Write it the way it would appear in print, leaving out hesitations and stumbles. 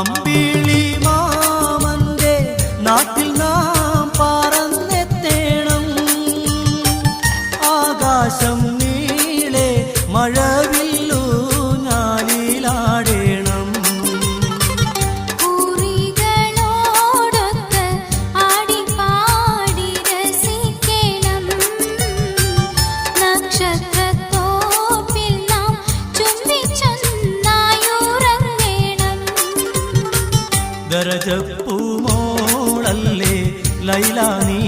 അമ്പിളി മാമന്റെ നാട്ടിൽ നാം പറന്നെത്തേണം. ആകാശം നീളെ മഴവില്ലു ഞാലിലാടേണം. പൂരികളോടൊത്ത് ആടിപ്പാടി രസിക്കണം. നക്ഷത്രത്തോപ്പിൽ നാം ചുംബിച്ചൊന്നായുറങ്ങണം. ദരജപ്പൂമോളല്ലേ ലൈല നീ